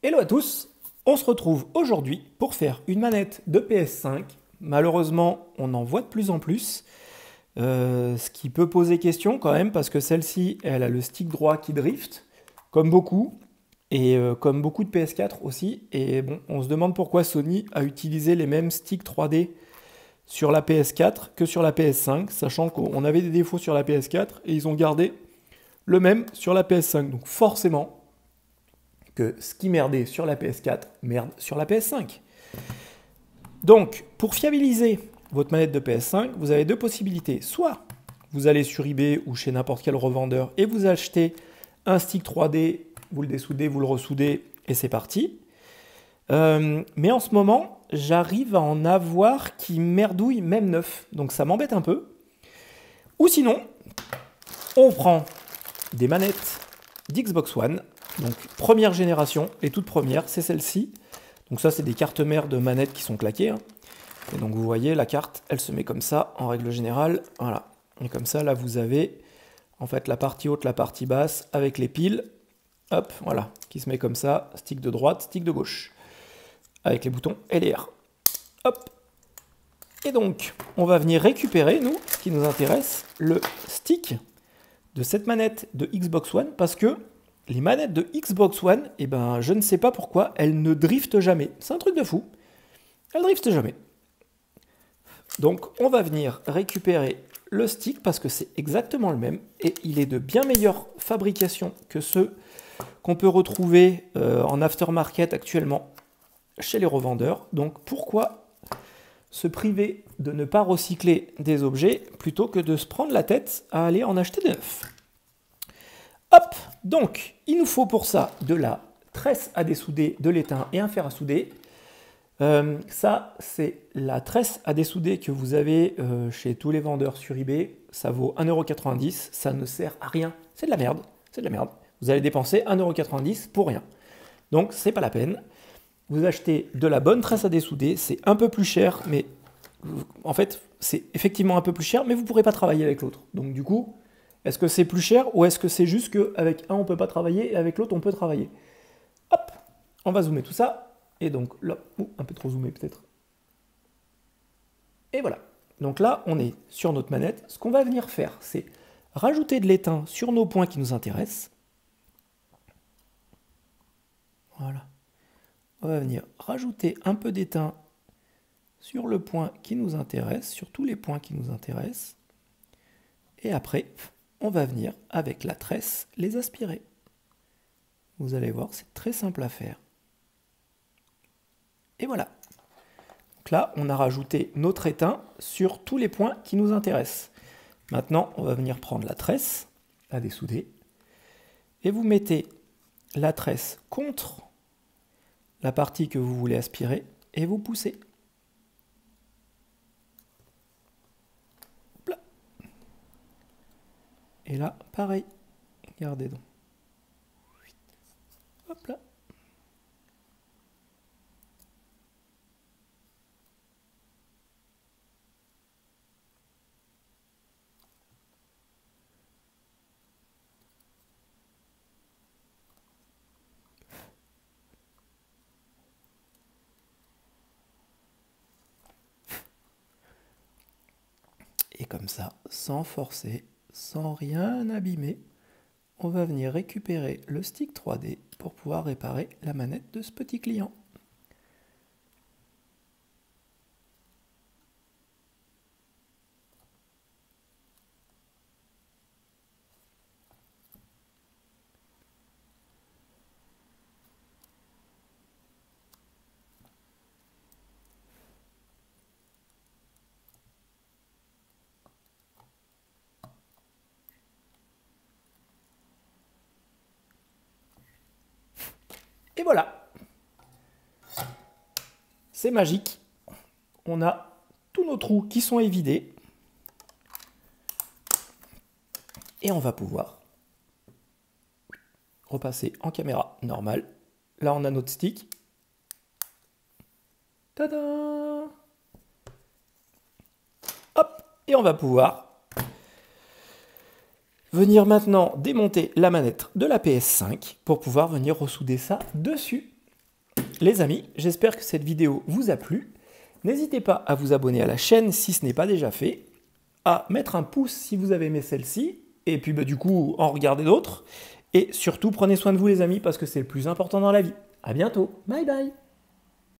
Hello à tous, on se retrouve aujourd'hui pour faire une manette de PS5. Malheureusement, on en voit de plus en plus, ce qui peut poser question quand même parce que celle-ci, elle a le stick droit qui drift, comme beaucoup, et comme beaucoup de PS4 aussi. Et bon, on se demande pourquoi Sony a utilisé les mêmes sticks 3D sur la PS4 que sur la PS5, sachant qu'on avait des défauts sur la PS4 et ils ont gardé le même sur la PS5. Donc forcément, que ce qui merdait sur la PS4 merde sur la PS5. Donc, pour fiabiliser votre manette de PS5, vous avez deux possibilités. Soit vous allez sur eBay ou chez n'importe quel revendeur et vous achetez un stick 3D, vous le dessoudez, vous le ressoudez et c'est parti. Mais en ce moment, j'arrive à en avoir qui merdouillent même neuf. Donc ça m'embête un peu. Ou sinon, on prend des manettes d'Xbox One. Donc première génération, les toutes premières, c'est celle-ci. Donc ça, c'est des cartes mères de manettes qui sont claquées. Et donc vous voyez, la carte, elle se met comme ça, en règle générale. Voilà. Et comme ça, là, vous avez en fait la partie haute, la partie basse, avec les piles. Hop, voilà, qui se met comme ça, stick de droite, stick de gauche. Avec les boutons et les R. Hop. Et donc, on va venir récupérer, nous, ce qui nous intéresse, le stick de cette manette de Xbox One, parce que les manettes de Xbox One, eh ben, je ne sais pas pourquoi, elles ne driftent jamais. C'est un truc de fou. Elles ne driftent jamais. Donc, on va venir récupérer le stick parce que c'est exactement le même et il est de bien meilleure fabrication que ceux qu'on peut retrouver en aftermarket actuellement chez les revendeurs. Donc, pourquoi se priver de ne pas recycler des objets plutôt que de se prendre la tête à aller en acheter des neufs? Hop, donc il nous faut pour ça de la tresse à dessouder, de l'étain et un fer à souder. Ça, c'est la tresse à dessouder que vous avez chez tous les vendeurs sur eBay. Ça vaut 1,90 €, ça ne sert à rien. C'est de la merde, c'est de la merde. Vous allez dépenser 1,90 € pour rien. Donc, c'est pas la peine. Vous achetez de la bonne tresse à dessouder, c'est un peu plus cher, mais en fait, c'est effectivement un peu plus cher, mais vous ne pourrez pas travailler avec l'autre. Donc, du coup, est-ce que c'est plus cher ou est-ce que c'est juste qu'avec un, on ne peut pas travailler et avec l'autre, on peut travailler? Hop, on va zoomer tout ça. Et donc là, un peu trop zoomé peut-être. Et voilà. Donc là, on est sur notre manette. Ce qu'on va venir faire, c'est rajouter de l'étain sur nos points qui nous intéressent. Voilà. On va venir rajouter un peu d'étain sur le point qui nous intéresse, sur tous les points qui nous intéressent. Et après, on va venir, avec la tresse, les aspirer. Vous allez voir, c'est très simple à faire. Et voilà. Donc là, on a rajouté notre étain sur tous les points qui nous intéressent. Maintenant, on va venir prendre la tresse à dessouder. Et vous mettez la tresse contre la partie que vous voulez aspirer et vous poussez. Hop là. Et là, pareil. Regardez donc. Hop là. Et comme ça, sans forcer, sans rien abîmer, on va venir récupérer le stick 3D pour pouvoir réparer la manette de ce petit client. Et voilà, c'est magique. On a tous nos trous qui sont évidés. Et on va pouvoir repasser en caméra normale. Là, on a notre stick. Tada! Hop! Et on va pouvoir venir maintenant démonter la manette de la PS5 pour pouvoir venir ressouder ça dessus. Les amis, j'espère que cette vidéo vous a plu. N'hésitez pas à vous abonner à la chaîne si ce n'est pas déjà fait, à mettre un pouce si vous avez aimé celle-ci, et puis du coup en regarder d'autres. Et surtout, prenez soin de vous les amis, parce que c'est le plus important dans la vie. À bientôt, bye bye.